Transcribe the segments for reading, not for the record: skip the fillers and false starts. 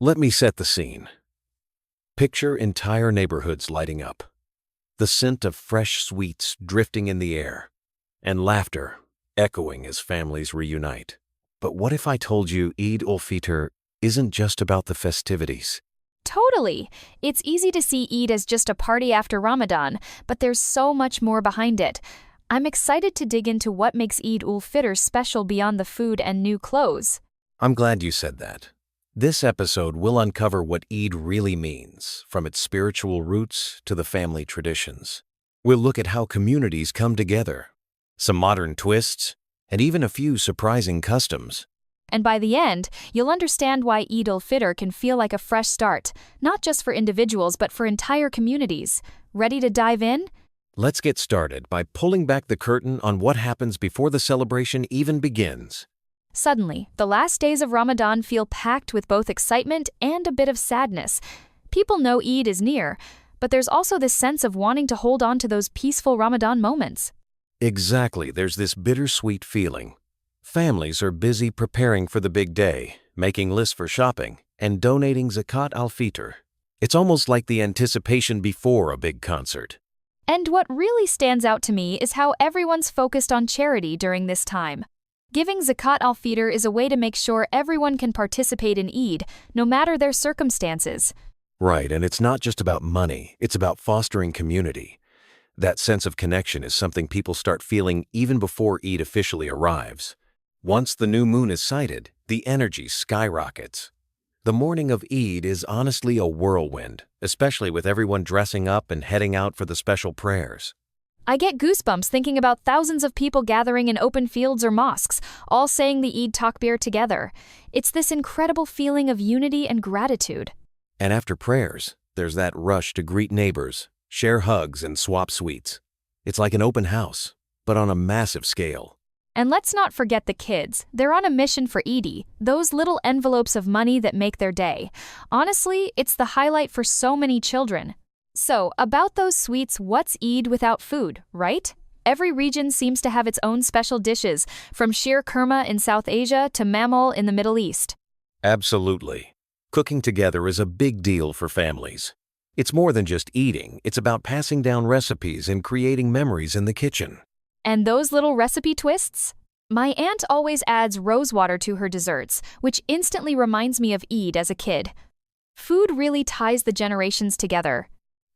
Let me set the scene. Picture entire neighborhoods lighting up, the scent of fresh sweets drifting in the air, and laughter echoing as families reunite. But what if I told you Eid al-Fitr isn't just about the festivities? Totally. It's easy to see Eid as just a party after Ramadan, but there's so much more behind it. I'm excited to dig into what makes Eid al-Fitr special beyond the food and new clothes. I'm glad you said that. This episode will uncover what Eid really means, from its spiritual roots to the family traditions. We'll look at how communities come together, some modern twists, and even a few surprising customs. And by the end, you'll understand why Eid al-Fitr can feel like a fresh start, not just for individuals but for entire communities. Ready to dive in? Let's get started by pulling back the curtain on what happens before the celebration even begins. Suddenly, the last days of Ramadan feel packed with both excitement and a bit of sadness. People know Eid is near, but there's also this sense of wanting to hold on to those peaceful Ramadan moments. Exactly, there's this bittersweet feeling. Families are busy preparing for the big day, making lists for shopping, and donating zakat al-Fitr. It's almost like the anticipation before a big concert. And what really stands out to me is how everyone's focused on charity during this time. Giving zakat al-Fitr is a way to make sure everyone can participate in Eid, no matter their circumstances. Right, and it's not just about money, it's about fostering community. That sense of connection is something people start feeling even before Eid officially arrives. Once the new moon is sighted, the energy skyrockets. The morning of Eid is honestly a whirlwind, especially with everyone dressing up and heading out for the special prayers. I get goosebumps thinking about thousands of people gathering in open fields or mosques, all saying the Eid takbir together. It's this incredible feeling of unity and gratitude. And after prayers, there's that rush to greet neighbors, share hugs, and swap sweets. It's like an open house, but on a massive scale. And let's not forget the kids. They're on a mission for Eid, those little envelopes of money that make their day. Honestly, it's the highlight for so many children. So, about those sweets, what's Eid without food, right? Every region seems to have its own special dishes, from sheer kurma in South Asia to mamul in the Middle East. Absolutely. Cooking together is a big deal for families. It's more than just eating, it's about passing down recipes and creating memories in the kitchen. And those little recipe twists? My aunt always adds rose water to her desserts, which instantly reminds me of Eid as a kid. Food really ties the generations together.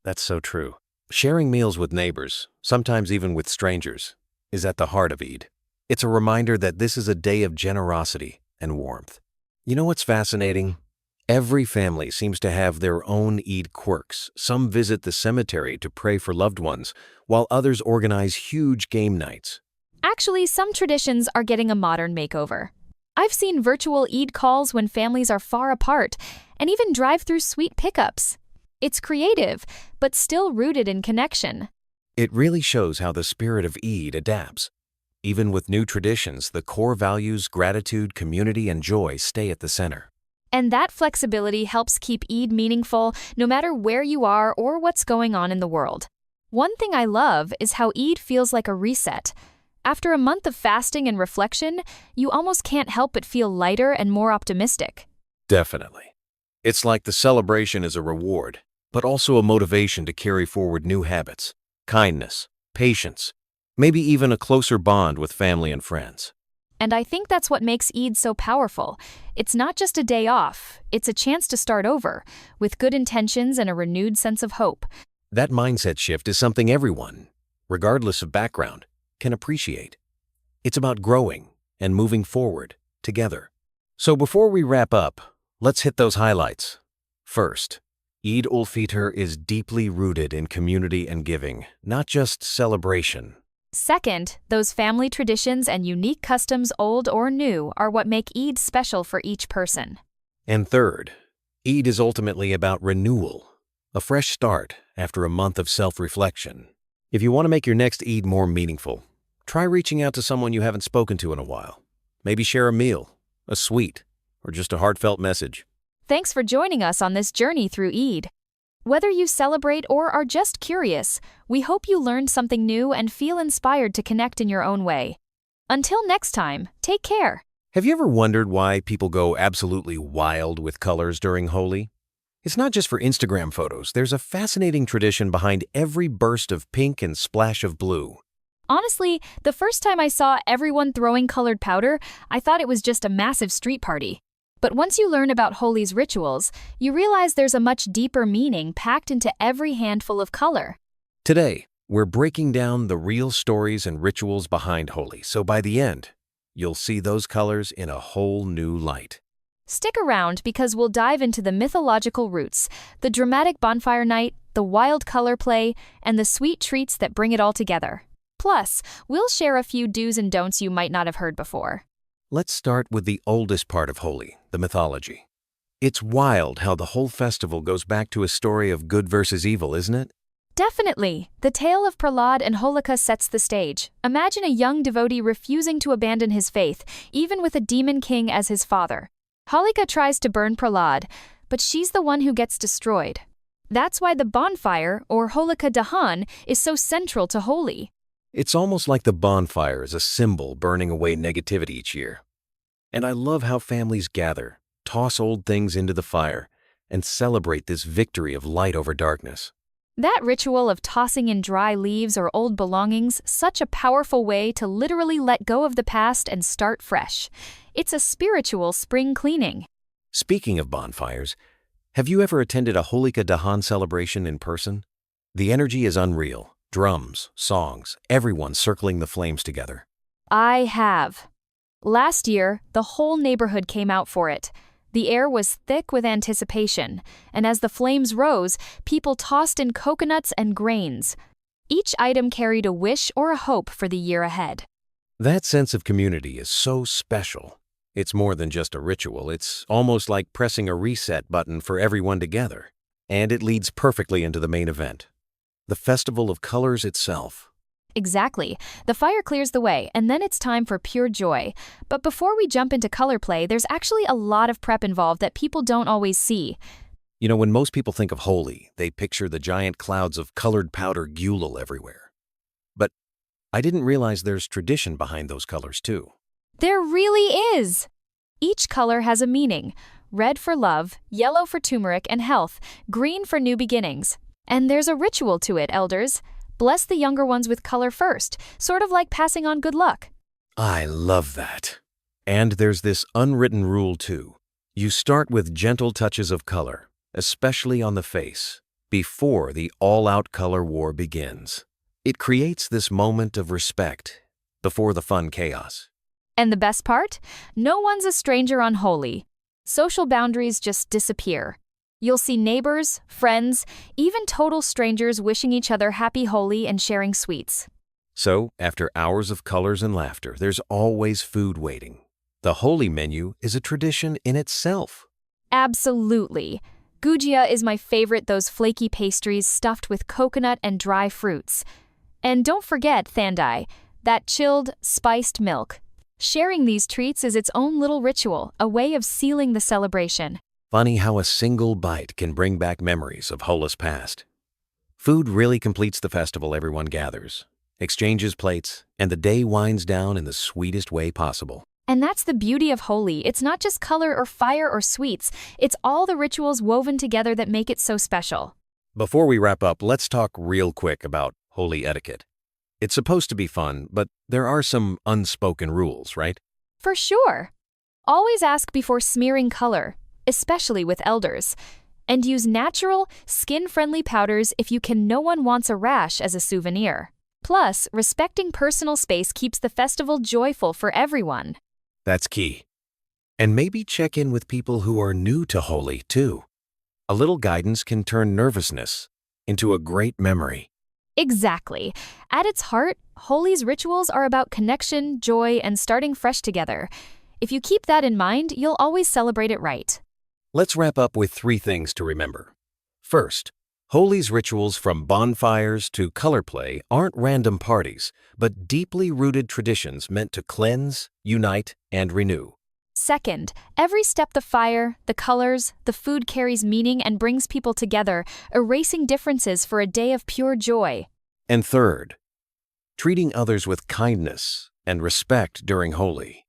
That's so true. Sharing meals with neighbors, sometimes even with strangers, is at the heart of Eid. It's a reminder that this is a day of generosity and warmth. You know what's fascinating? Every family seems to have their own Eid quirks. Some visit the cemetery to pray for loved ones, while others organize huge game nights. Actually, some traditions are getting a modern makeover. I've seen virtual Eid calls when families are far apart, and even drive-through sweet pickups. It's creative, but still rooted in connection. It really shows how the spirit of Eid adapts. Even with new traditions, the core values, gratitude, community, and joy stay at the center. And that flexibility helps keep Eid meaningful no matter where you are or what's going on in the world. One thing I love is how Eid feels like a reset. After a month of fasting and reflection, you almost can't help but feel lighter and more optimistic. Definitely. It's like the celebration is a reward, but also a motivation to carry forward new habits, kindness, patience, maybe even a closer bond with family and friends. And I think that's what makes Eid so powerful. It's not just a day off, it's a chance to start over, with good intentions and a renewed sense of hope. That mindset shift is something everyone, regardless of background, can appreciate. It's about growing and moving forward together. So before we wrap up, let's hit those highlights. First, Eid al-Fitr is deeply rooted in community and giving, not just celebration. Second, those family traditions and unique customs, old or new, are what make Eid special for each person. And third, Eid is ultimately about renewal, a fresh start after a month of self-reflection. If you want to make your next Eid more meaningful, try reaching out to someone you haven't spoken to in a while. Maybe share a meal, a sweet, or just a heartfelt message. Thanks for joining us on this journey through Eid. Whether you celebrate or are just curious, we hope you learned something new and feel inspired to connect in your own way. Until next time, take care. Have you ever wondered why people go absolutely wild with colors during Holi? It's not just for Instagram photos. There's a fascinating tradition behind every burst of pink and splash of blue. Honestly, the first time I saw everyone throwing colored powder, I thought it was just a massive street party. But once you learn about Holi's rituals, you realize there's a much deeper meaning packed into every handful of color. Today, we're breaking down the real stories and rituals behind Holi, so by the end, you'll see those colors in a whole new light. Stick around because we'll dive into the mythological roots, the dramatic bonfire night, the wild color play, and the sweet treats that bring it all together. Plus, we'll share a few do's and don'ts you might not have heard before. Let's start with the oldest part of Holi, the mythology. It's wild how the whole festival goes back to a story of good versus evil, isn't it? Definitely. The tale of Prahlad and Holika sets the stage. Imagine a young devotee refusing to abandon his faith, even with a demon king as his father. Holika tries to burn Prahlad, but she's the one who gets destroyed. That's why the bonfire, or Holika Dahan, is so central to Holi. It's almost like the bonfire is a symbol burning away negativity each year. And I love how families gather, toss old things into the fire, and celebrate this victory of light over darkness. That ritual of tossing in dry leaves or old belongings, such a powerful way to literally let go of the past and start fresh. It's a spiritual spring cleaning. Speaking of bonfires, have you ever attended a Holika Dahan celebration in person? The energy is unreal. Drums, songs, everyone circling the flames together. I have. Last year, the whole neighborhood came out for it. The air was thick with anticipation, and as the flames rose, people tossed in coconuts and grains. Each item carried a wish or a hope for the year ahead. That sense of community is so special. It's more than just a ritual. It's almost like pressing a reset button for everyone together. And it leads perfectly into the main event, the Festival of Colors itself. Exactly. The fire clears the way, and then it's time for pure joy. But before we jump into color play, there's actually a lot of prep involved that people don't always see. You know, when most people think of Holi, they picture the giant clouds of colored powder gulal everywhere. But I didn't realize there's tradition behind those colors too. There really is! Each color has a meaning. Red for love, yellow for turmeric and health, green for new beginnings. And there's a ritual to it, elders. Bless the younger ones with color first, sort of like passing on good luck. I love that. And there's this unwritten rule too. You start with gentle touches of color, especially on the face, before the all-out color war begins. It creates this moment of respect before the fun chaos. And the best part? No one's a stranger on Holi. Social boundaries just disappear. You'll see neighbors, friends, even total strangers wishing each other happy Holi and sharing sweets. So, after hours of colors and laughter, there's always food waiting. The Holi menu is a tradition in itself. Absolutely. Gujia is my favorite, those flaky pastries stuffed with coconut and dry fruits. And don't forget thandai, that chilled, spiced milk. Sharing these treats is its own little ritual, a way of sealing the celebration. Funny how a single bite can bring back memories of Holi's past. Food really completes the festival. Everyone gathers, exchanges plates, and the day winds down in the sweetest way possible. And that's the beauty of Holi. It's not just color or fire or sweets. It's all the rituals woven together that make it so special. Before we wrap up, let's talk real quick about Holi etiquette. It's supposed to be fun, but there are some unspoken rules, right? For sure. Always ask before smearing color, especially with elders. And use natural, skin-friendly powders if you can. No one wants a rash as a souvenir. Plus, respecting personal space keeps the festival joyful for everyone. That's key. And maybe check in with people who are new to Holi, too. A little guidance can turn nervousness into a great memory. Exactly. At its heart, Holi's rituals are about connection, joy, and starting fresh together. If you keep that in mind, you'll always celebrate it right. Let's wrap up with 3 things to remember. First, Holi's rituals from bonfires to color play aren't random parties, but deeply rooted traditions meant to cleanse, unite, and renew. Second, every step, the fire, the colors, the food carries meaning and brings people together, erasing differences for a day of pure joy. And third, treating others with kindness and respect during Holi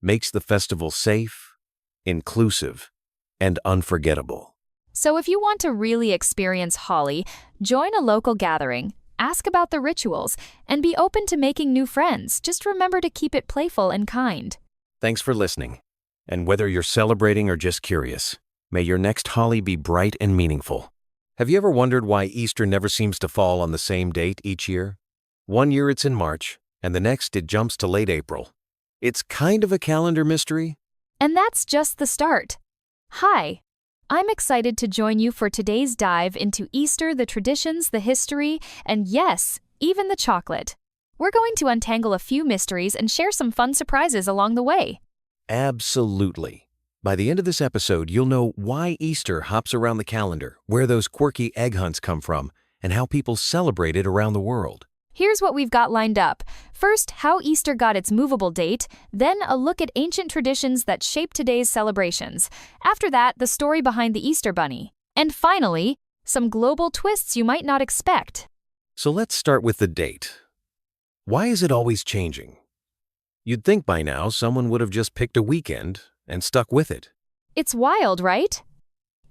makes the festival safe, inclusive, and unforgettable. So if you want to really experience Holi, join a local gathering, ask about the rituals, and be open to making new friends. Just remember to keep it playful and kind. Thanks for listening. And whether you're celebrating or just curious, may your next Holi be bright and meaningful. Have you ever wondered why Easter never seems to fall on the same date each year? One year it's in March, and the next it jumps to late April. It's kind of a calendar mystery. And that's just the start. Hi, I'm excited to join you for today's dive into Easter, the traditions, the history, and yes, even the chocolate. We're going to untangle a few mysteries and share some fun surprises along the way. Absolutely. By the end of this episode, you'll know why Easter hops around the calendar, where those quirky egg hunts come from, and how people celebrate it around the world. Here's what we've got lined up. First, how Easter got its movable date, then a look at ancient traditions that shape today's celebrations. After that, the story behind the Easter Bunny. And finally, some global twists you might not expect. So let's start with the date. Why is it always changing? You'd think by now someone would have just picked a weekend and stuck with it. It's wild, right?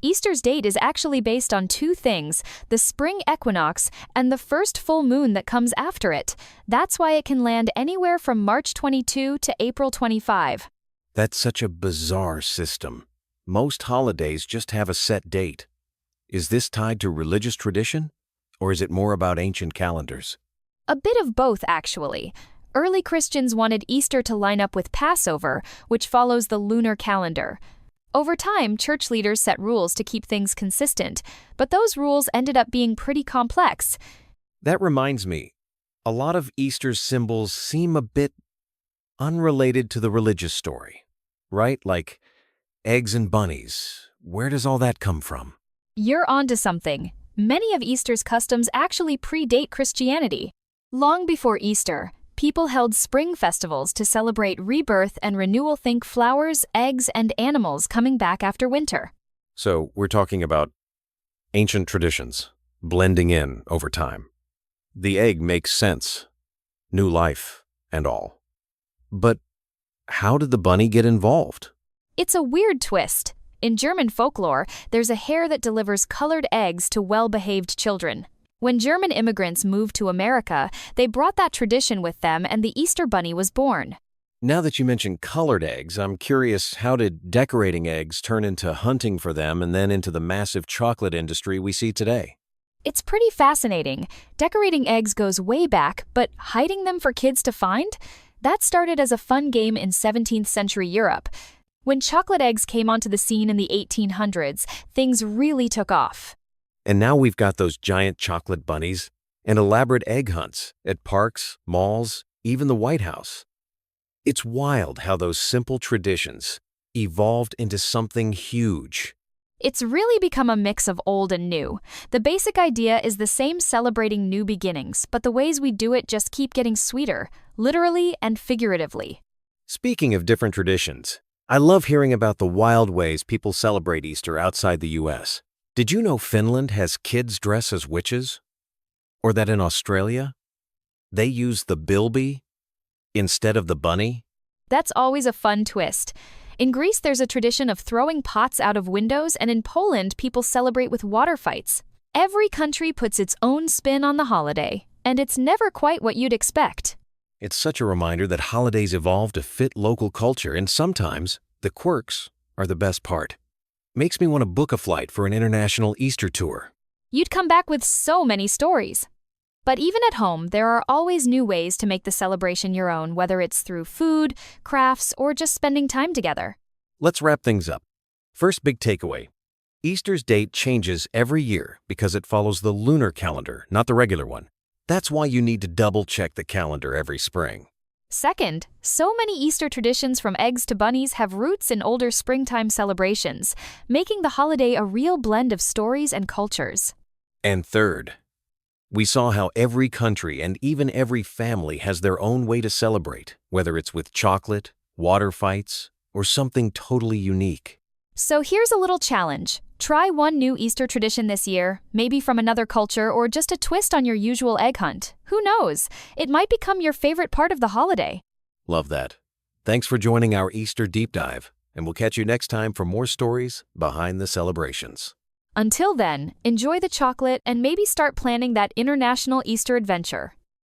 Easter's date is actually based on two things, the spring equinox and the first full moon that comes after it. That's why it can land anywhere from March 22 to April 25. That's such a bizarre system. Most holidays just have a set date. Is this tied to religious tradition, or is it more about ancient calendars? A bit of both, actually. Early Christians wanted Easter to line up with Passover, which follows the lunar calendar. Over time, church leaders set rules to keep things consistent, but those rules ended up being pretty complex. That reminds me, a lot of Easter's symbols seem a bit unrelated to the religious story, right? Like eggs and bunnies. Where does all that come from? You're onto something. Many of Easter's customs actually predate Christianity. Long before Easter, people held spring festivals to celebrate rebirth and renewal. Think flowers, eggs, and animals coming back after winter. So we're talking about ancient traditions blending in over time. The egg makes sense, new life and all. But how did the bunny get involved? It's a weird twist. In German folklore, there's a hare that delivers colored eggs to well-behaved children. When German immigrants moved to America, they brought that tradition with them and the Easter Bunny was born. Now that you mention colored eggs, I'm curious, how did decorating eggs turn into hunting for them and then into the massive chocolate industry we see today? It's pretty fascinating. Decorating eggs goes way back, but hiding them for kids to find? That started as a fun game in 17th century Europe. When chocolate eggs came onto the scene in the 1800s, things really took off. And now we've got those giant chocolate bunnies and elaborate egg hunts at parks, malls, even the White House. It's wild how those simple traditions evolved into something huge. It's really become a mix of old and new. The basic idea is the same, celebrating new beginnings, but the ways we do it just keep getting sweeter, literally and figuratively. Speaking of different traditions, I love hearing about the wild ways people celebrate Easter outside the U.S. Did you know Finland has kids dress as witches? Or that in Australia, they use the bilby instead of the bunny? That's always a fun twist. In Greece, there's a tradition of throwing pots out of windows, and in Poland, people celebrate with water fights. Every country puts its own spin on the holiday, and it's never quite what you'd expect. It's such a reminder that holidays evolve to fit local culture, and sometimes the quirks are the best part. Makes me want to book a flight for an international Easter tour. You'd come back with so many stories. But even at home, there are always new ways to make the celebration your own, whether it's through food, crafts, or just spending time together. Let's wrap things up. First big takeaway. Easter's date changes every year because it follows the lunar calendar, not the regular one. That's why you need to double-check the calendar every spring. Second, so many Easter traditions from eggs to bunnies have roots in older springtime celebrations, making the holiday a real blend of stories and cultures. And third, we saw how every country and even every family has their own way to celebrate, whether it's with chocolate, water fights, or something totally unique. So here's a little challenge. Try one new Easter tradition this year, maybe from another culture or just a twist on your usual egg hunt. Who knows? It might become your favorite part of the holiday. Love that. Thanks for joining our Easter deep dive, and we'll catch you next time for more stories behind the celebrations. Until then, enjoy the chocolate and maybe start planning that international Easter adventure.